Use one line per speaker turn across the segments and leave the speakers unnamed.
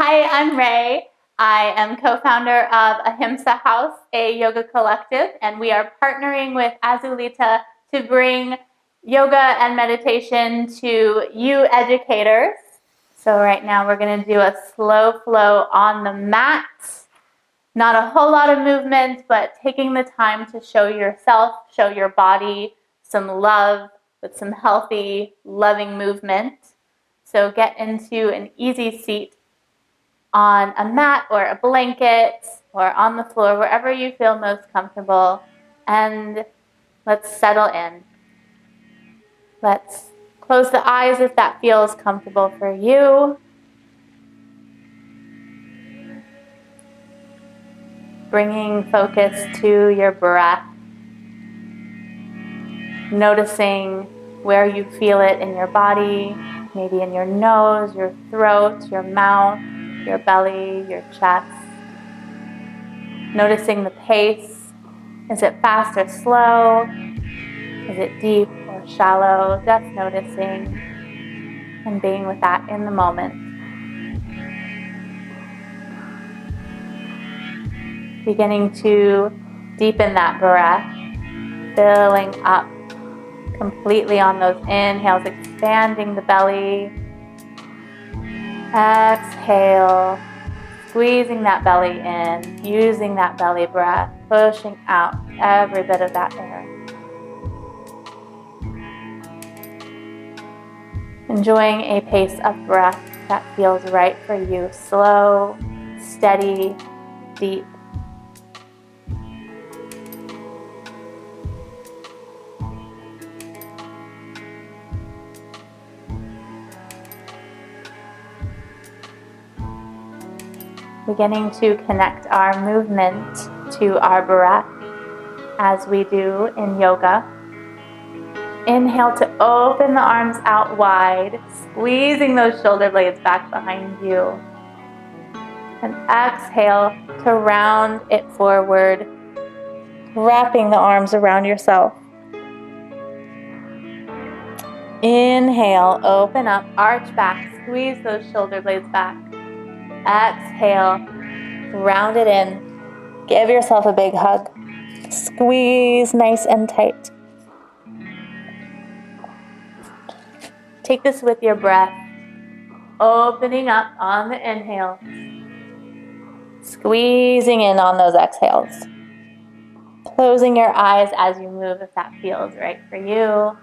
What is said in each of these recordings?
Hi, I'm Ray. I am co-founder of Ahimsa House, a yoga collective, and we are partnering with Azulita to bring yoga and meditation to you educators. So right now we're going to do a slow flow on the mat. Not a whole lot of movement, but taking the time to show yourself, show your body some love with some healthy, loving movement. So get into an easy seat on a mat or a blanket or on the floor, wherever you feel most comfortable, and let's settle in. Let's close the eyes if that feels comfortable for you. Bringing focus to your breath, noticing where you feel it in your body, maybe in your nose, your throat, your mouth, your belly, your chest. Noticing the pace. Is it fast or slow? Is it deep or shallow? Just noticing and being with that in the moment. Beginning to deepen that breath, filling up completely on those inhales, expanding the belly. Exhale, squeezing that belly in, using that belly breath, pushing out every bit of that air. Enjoying a pace of breath that feels right for you. Slow, steady, deep. Beginning to connect our movement to our breath as we do in yoga. Inhale to open the arms out wide, squeezing those shoulder blades back behind you. And exhale to round it forward, wrapping the arms around yourself. Inhale, open up, arch back, squeeze those shoulder blades back. Exhale, round it in. Give yourself a big hug. Squeeze nice and tight. Take this with your breath, opening up on the inhale, squeezing in on those exhales. Closing your eyes as you move if that feels right for you.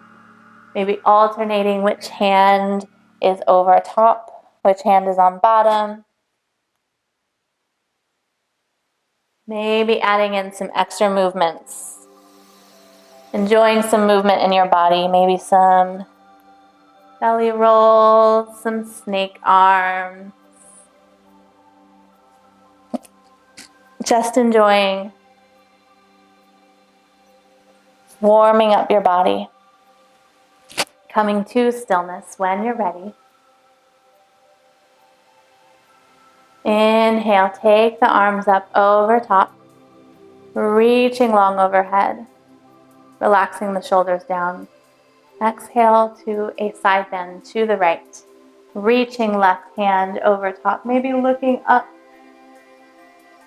Maybe alternating which hand is over top, which hand is on bottom. Maybe adding in some extra movements. Enjoying some movement in your body, maybe some belly rolls, some snake arms. Just enjoying warming up your body. Coming to stillness when you're ready. Inhale, take the arms up over top, reaching long overhead, relaxing the shoulders down. Exhale to a side bend to the right, reaching left hand over top, maybe looking up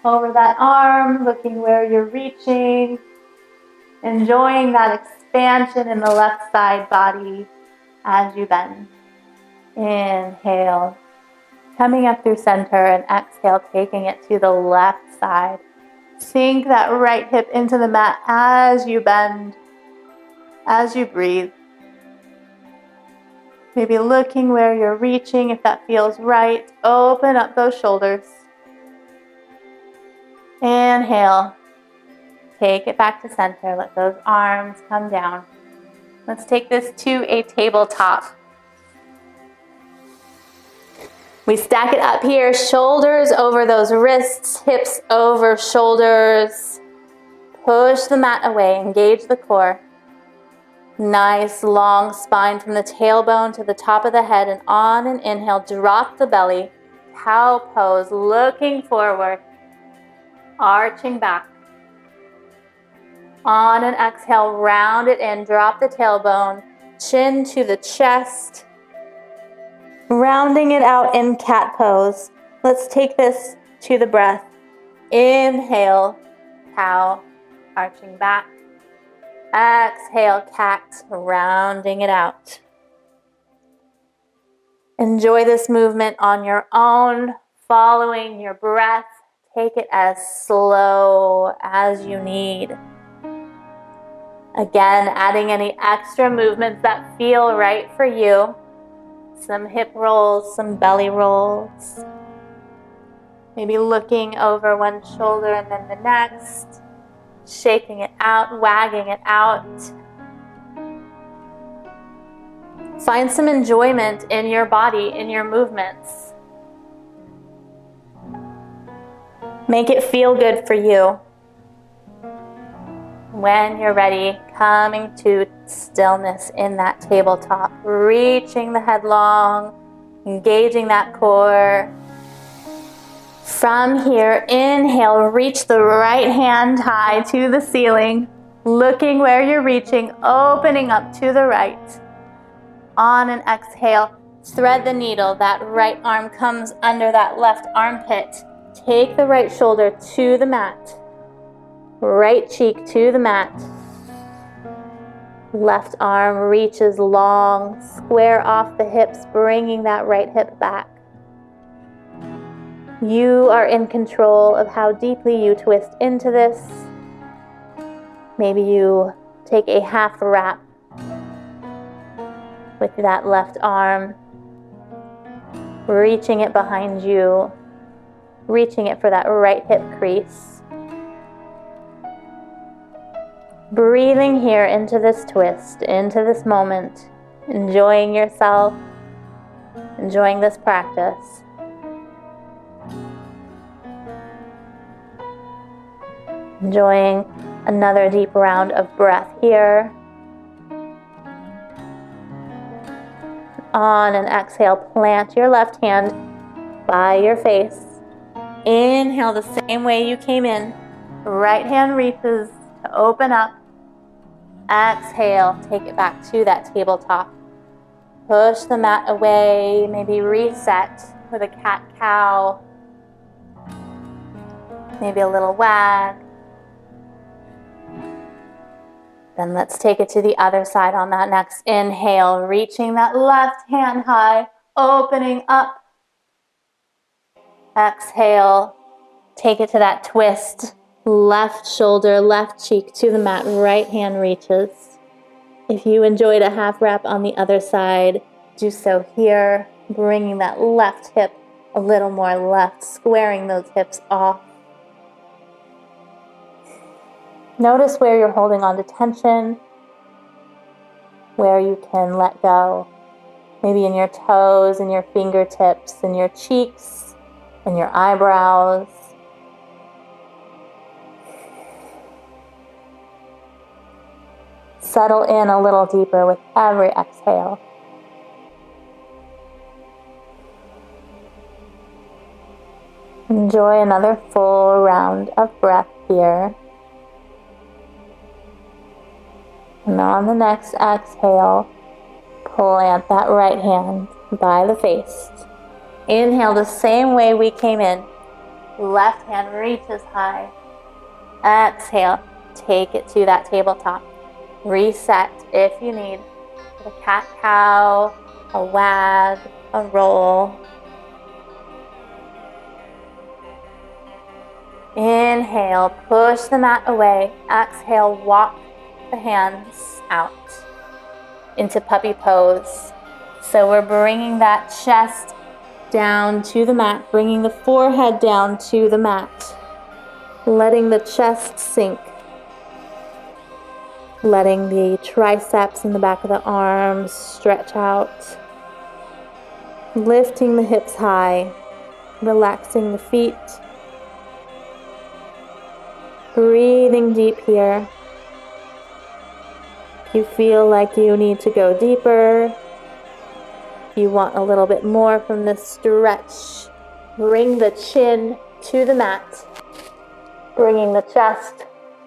over that arm, looking where you're reaching, enjoying that expansion in the left side body as you bend. Inhale, coming up through center, and exhale, taking it to the left side. Sink that right hip into the mat as you bend, as you breathe. Maybe looking where you're reaching, if that feels right. Open up those shoulders. Inhale. Take it back to center. Let those arms come down. Let's take this to a tabletop. We stack it up here, shoulders over those wrists, hips over shoulders. Push the mat away, engage the core. Nice long spine from the tailbone to the top of the head, and on an inhale, drop the belly. Cow pose, looking forward, arching back. On an exhale, round it in, drop the tailbone, chin to the chest. Rounding it out in cat pose. Let's take this to the breath. Inhale, cow, arching back. Exhale, cat, rounding it out. Enjoy this movement on your own, following your breath. Take it as slow as you need. Again, adding any extra movements that feel right for you. Some hip rolls, some belly rolls. Maybe looking over one shoulder and then the next. Shaking it out, wagging it out. Find some enjoyment in your body, in your movements. Make it feel good for you. When you're ready, coming to stillness in that tabletop, reaching the head long, engaging that core. From here, inhale, reach the right hand high to the ceiling, looking where you're reaching, opening up to the right. On an exhale, thread the needle, that right arm comes under that left armpit. Take the right shoulder to the mat. Right cheek to the mat. Left arm reaches long, square off the hips, bringing that right hip back. You are in control of how deeply you twist into this. Maybe you take a half wrap with that left arm, reaching it behind you, reaching it for that right hip crease. Breathing here into this twist, into this moment, enjoying yourself, enjoying this practice. Enjoying another deep round of breath here. On an exhale, plant your left hand by your face. Inhale the same way you came in. Right hand reaches to open up. Exhale, take it back to that tabletop. Push the mat away, maybe reset with a cat-cow. Maybe a little wag. Then let's take it to the other side on that next inhale, reaching that left hand high, opening up. Exhale, take it to that twist. Left shoulder, left cheek to the mat, right hand reaches. If you enjoyed a half wrap on the other side, do so here, bringing that left hip a little more left, squaring those hips off. Notice where you're holding on to tension, where you can let go. Maybe in your toes, in your fingertips, in your cheeks, in your eyebrows. Settle in a little deeper with every exhale. Enjoy another full round of breath here. And on the next exhale, plant that right hand by the face. Inhale the same way we came in. Left hand reaches high. Exhale, take it to that tabletop. Reset if you need. A cat-cow, a wag, a roll. Inhale, push the mat away. Exhale, walk the hands out into puppy pose. So we're bringing that chest down to the mat, bringing the forehead down to the mat, letting the chest sink, letting the triceps and the back of the arms stretch out, lifting the hips high, relaxing the feet, breathing deep here. If you feel like you need to go deeper, if you want a little bit more from this stretch, bring the chin to the mat, bringing the chest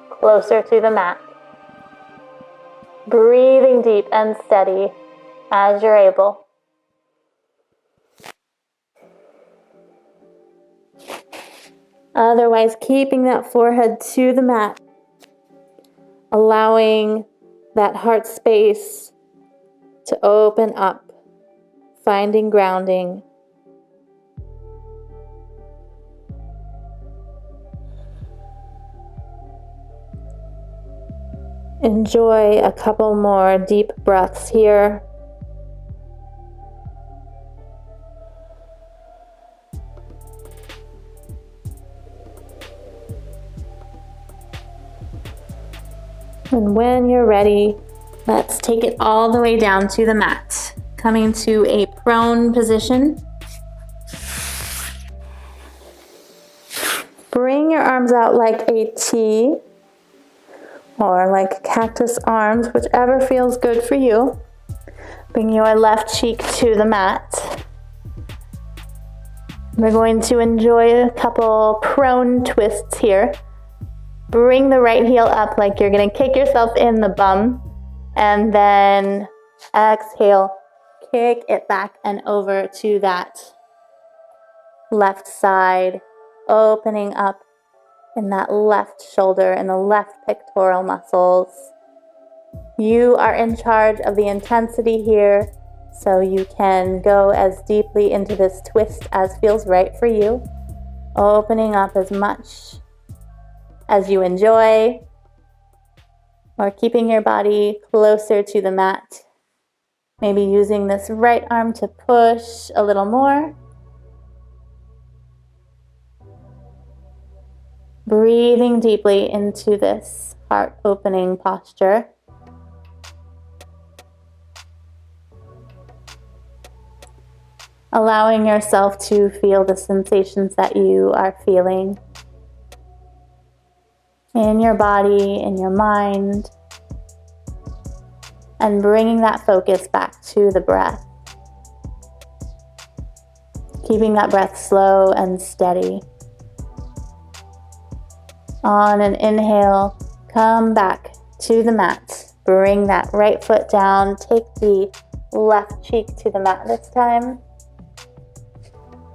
closer to the mat. Breathing deep and steady as you're able. Otherwise, keeping that forehead to the mat, allowing that heart space to open up, finding grounding. Enjoy a couple more deep breaths here. And when you're ready, let's take it all the way down to the mat. Coming to a prone position. Bring your arms out like a T or like cactus arms, whichever feels good for you. Bring your left cheek to the mat. We're going to enjoy a couple prone twists here. Bring the right heel up like you're going to kick yourself in the bum. And then exhale, kick it back and over to that left side, opening up in that left shoulder and the left pectoral muscles. You are in charge of the intensity here, so you can go as deeply into this twist as feels right for you, opening up as much as you enjoy, or keeping your body closer to the mat. Maybe using this right arm to push a little more. Breathing deeply into this heart-opening posture. Allowing yourself to feel the sensations that you are feeling in your body, in your mind, and bringing that focus back to the breath. Keeping that breath slow and steady. On an inhale, come back to the mat. Bring that right foot down. Take the left cheek to the mat this time.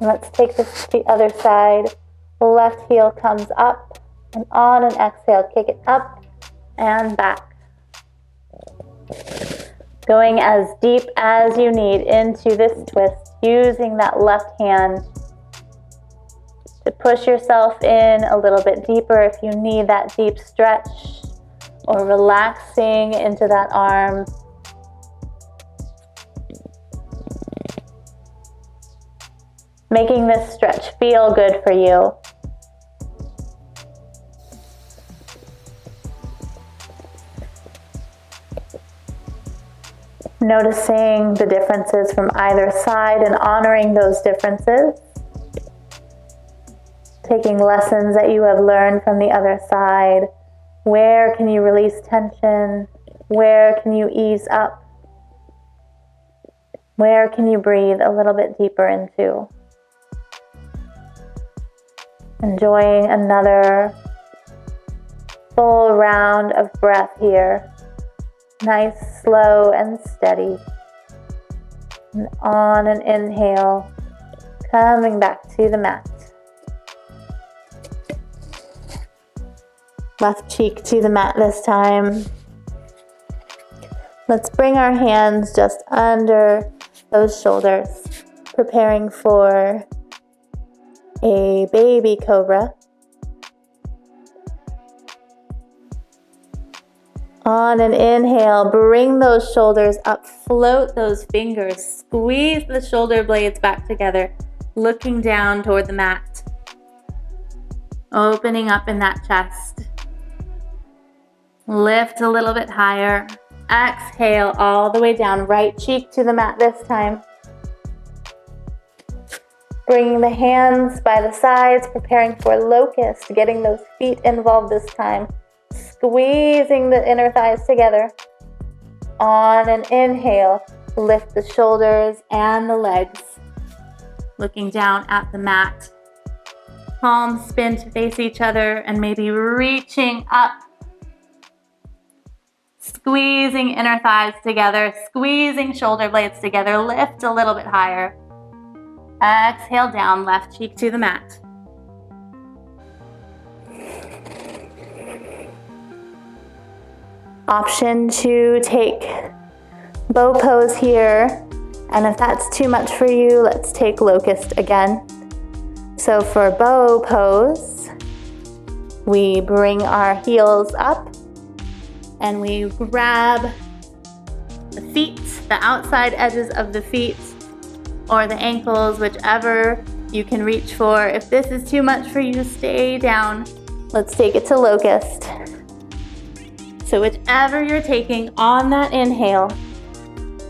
Let's take this to the other side. Left heel comes up, and on an exhale, kick it up and back. Going as deep as you need into this twist, using that left hand to push yourself in a little bit deeper if you need that deep stretch, or relaxing into that arm. Making this stretch feel good for you. Noticing the differences from either side and honoring those differences. Taking lessons that you have learned from the other side. Where can you release tension? Where can you ease up? Where can you breathe a little bit deeper into? Enjoying another full round of breath here. Nice, slow, and steady. And on an inhale, coming back to the mat. Left cheek to the mat this time. Let's bring our hands just under those shoulders, preparing for a baby cobra. On an inhale, bring those shoulders up, float those fingers, squeeze the shoulder blades back together, looking down toward the mat. Opening up in that chest. Lift a little bit higher. Exhale all the way down, right cheek to the mat this time. Bringing the hands by the sides, preparing for locust, getting those feet involved this time. Squeezing the inner thighs together. On an inhale, lift the shoulders and the legs. Looking down at the mat. Palms spin to face each other and maybe reaching up. Squeezing inner thighs together, squeezing shoulder blades together. Lift a little bit higher. Exhale down, left cheek to the mat. Option to take bow pose here. And if that's too much for you, let's take locust again. So for bow pose, we bring our heels up and we grab the feet, the outside edges of the feet or the ankles, whichever you can reach for. If this is too much for you, stay down. Let's take it to locust. So whichever you're taking on that inhale,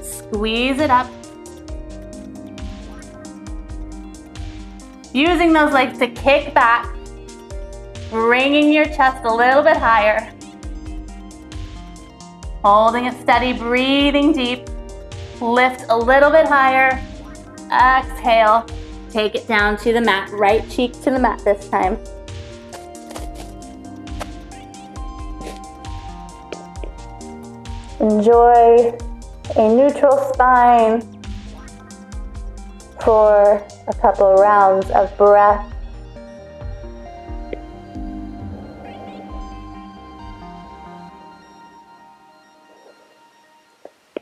squeeze it up. Using those legs to kick back, bringing your chest a little bit higher. Holding it steady, breathing deep. Lift a little bit higher. Exhale. Take it down to the mat. Right cheek to the mat this time. Enjoy a neutral spine for a couple rounds of breath.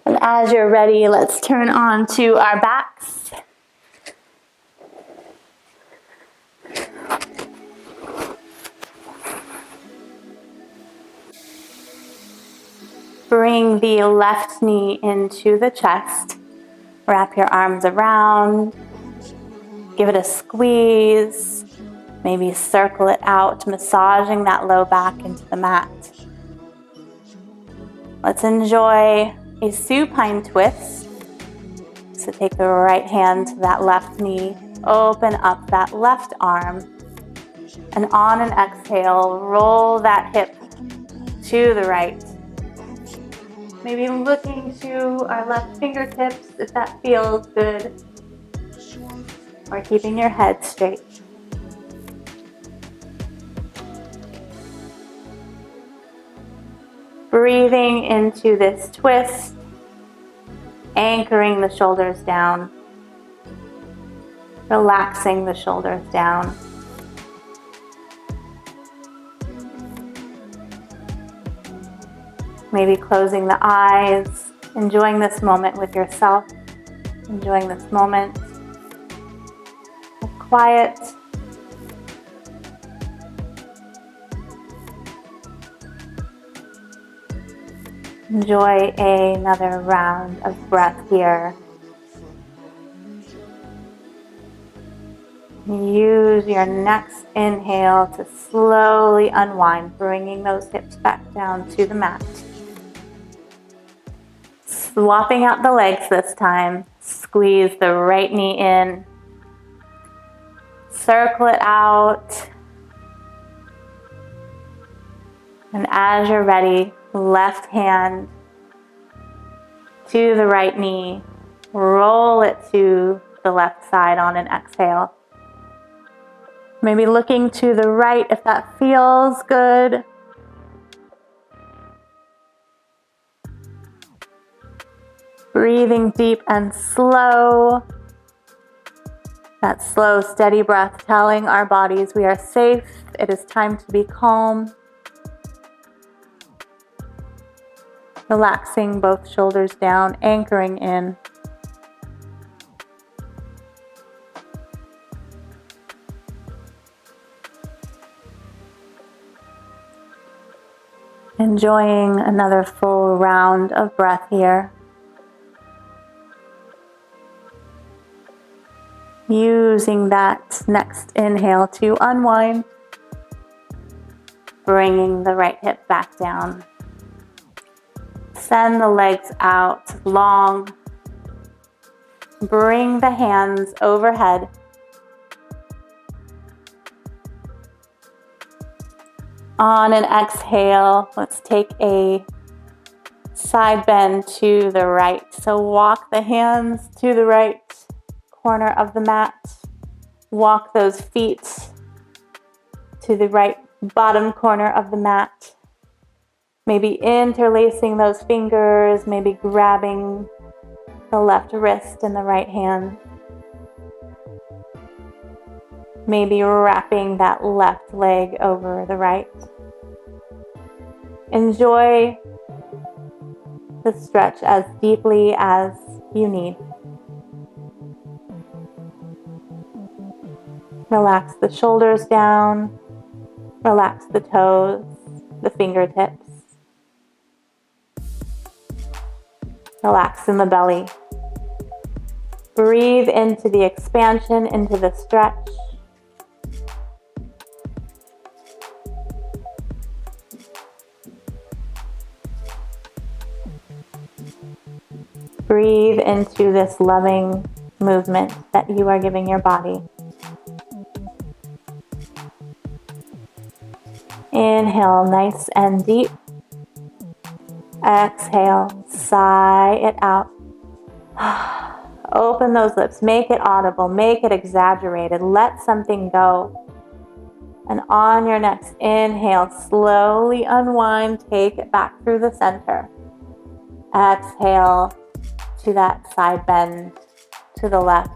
And as you're ready, let's turn on to our backs. Bring the left knee into the chest. Wrap your arms around. Give it a squeeze. Maybe circle it out, massaging that low back into the mat. Let's enjoy a supine twist. So take the right hand to that left knee. Open up that left arm. And on an exhale, roll that hip to the right. Maybe looking to our left fingertips if that feels good. Or keeping your head straight. Breathing into this twist, anchoring the shoulders down, relaxing the shoulders down. Maybe closing the eyes, enjoying this moment with yourself, enjoying this moment of quiet. Enjoy another round of breath here. Use your next inhale to slowly unwind, bringing those hips back down to the mat. Swapping out the legs this time. Squeeze the right knee in. Circle it out. And as you're ready, left hand to the right knee. Roll it to the left side on an exhale. Maybe looking to the right if that feels good. Breathing deep and slow. That slow, steady breath telling our bodies we are safe. It is time to be calm. Relaxing both shoulders down, anchoring in. Enjoying another full round of breath here. Using that next inhale to unwind, bringing the right hip back down. Send the legs out long. Bring the hands overhead. On an exhale, let's take a side bend to the right. So walk the hands to the right corner of the mat. Walk those feet to the right bottom corner of the mat. Maybe interlacing those fingers, maybe grabbing the left wrist in the right hand. Maybe wrapping that left leg over the right. Enjoy to stretch as deeply as you need. Relax the shoulders down. Relax the toes, the fingertips. Relax in the belly. Breathe into the expansion, into the stretch. Breathe into this loving movement that you are giving your body. Inhale, nice and deep. Exhale, sigh it out. Open those lips, make it audible, make it exaggerated, let something go. And on your next inhale, slowly unwind, take it back through the center. Exhale to that side bend to the left.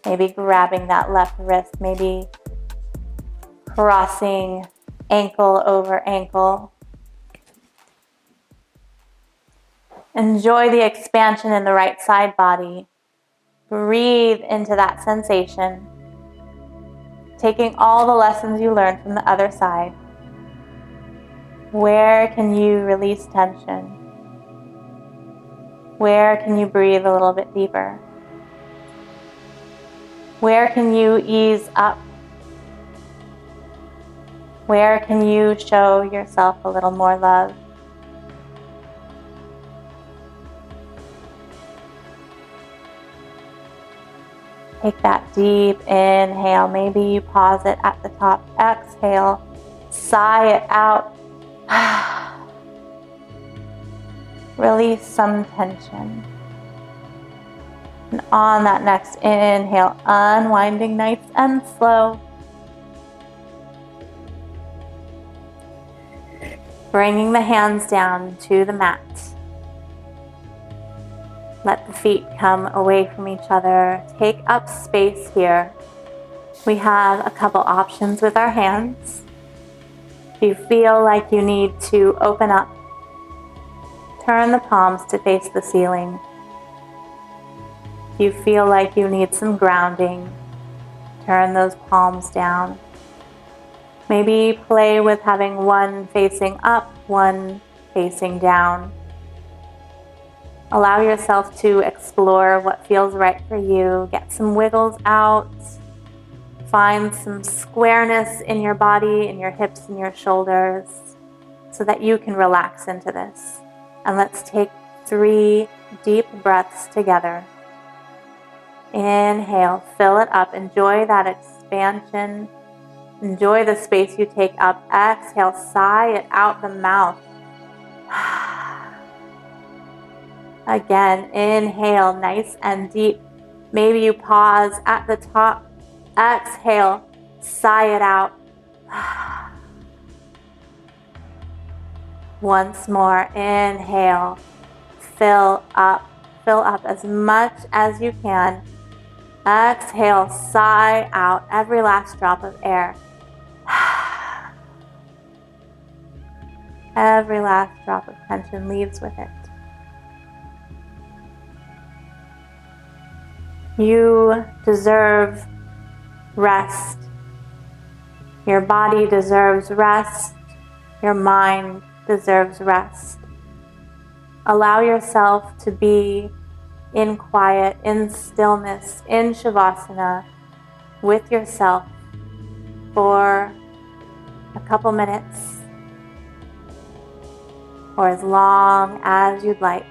Maybe grabbing that left wrist, maybe crossing ankle over ankle. Enjoy the expansion in the right side body. Breathe into that sensation, taking all the lessons you learned from the other side. Where can you release tension? Where can you breathe a little bit deeper? Where can you ease up? Where can you show yourself a little more love? Take that deep inhale. Maybe you pause it at the top. Exhale. Sigh it out. Release some tension. And on that next inhale, unwinding nice and slow. Bringing the hands down to the mat. Let the feet come away from each other. Take up space here. We have a couple options with our hands. If you feel like you need to open up, turn the palms to face the ceiling. If you feel like you need some grounding, turn those palms down. Maybe play with having one facing up, one facing down. Allow yourself to explore what feels right for you. Get some wiggles out. Find some squareness in your body, in your hips and your shoulders, so that you can relax into this. And let's take 3 deep breaths together. Inhale, fill it up. Enjoy that expansion. Enjoy the space you take up. Exhale, sigh it out the mouth. Again, inhale, nice and deep. Maybe you pause at the top. Exhale, sigh it out. Once more, inhale, fill up as much as you can. Exhale, sigh out every last drop of air. Every last drop of tension leaves with it. You deserve rest. Your body deserves rest. Your mind deserves rest. Allow yourself to be in quiet, in stillness, in Shavasana with yourself for a couple minutes or as long as you'd like.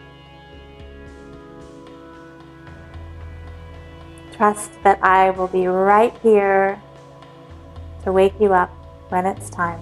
Trust that I will be right here to wake you up when it's time.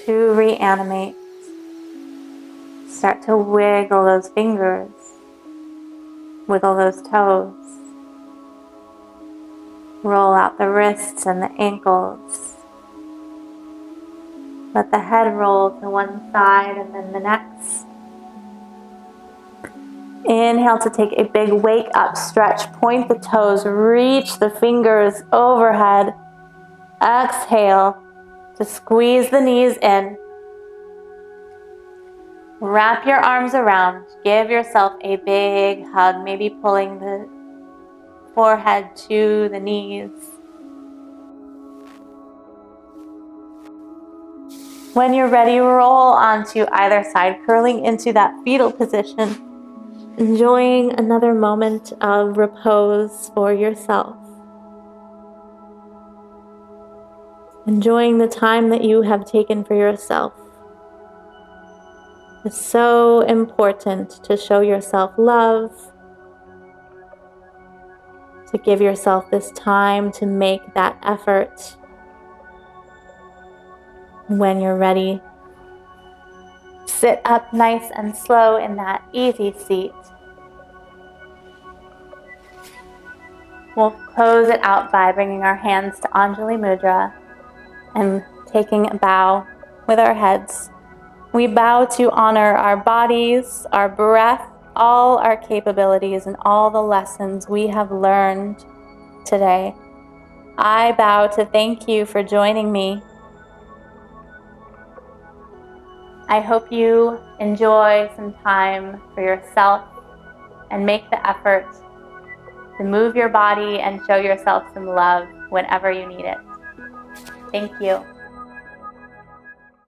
to reanimate. Start to wiggle those fingers, wiggle those toes. Roll out the wrists and the ankles. Let the head roll to one side and then the next. Inhale to take a big wake up stretch. Point the toes, reach the fingers overhead. Exhale to squeeze the knees in. Wrap your arms around. Give yourself a big hug, maybe pulling the forehead to the knees. When you're ready, roll onto either side, curling into that fetal position. Enjoying another moment of repose for yourself. Enjoying the time that you have taken for yourself. It's so important to show yourself love, to give yourself this time to make that effort. When you're ready, sit up nice and slow in that easy seat. We'll close it out by bringing our hands to Anjali Mudra and taking a bow with our heads. We bow to honor our bodies, our breath, all our capabilities, and all the lessons we have learned today. I bow to thank you for joining me. I hope you enjoy some time for yourself and make the effort to move your body and show yourself some love whenever you need it. Thank you.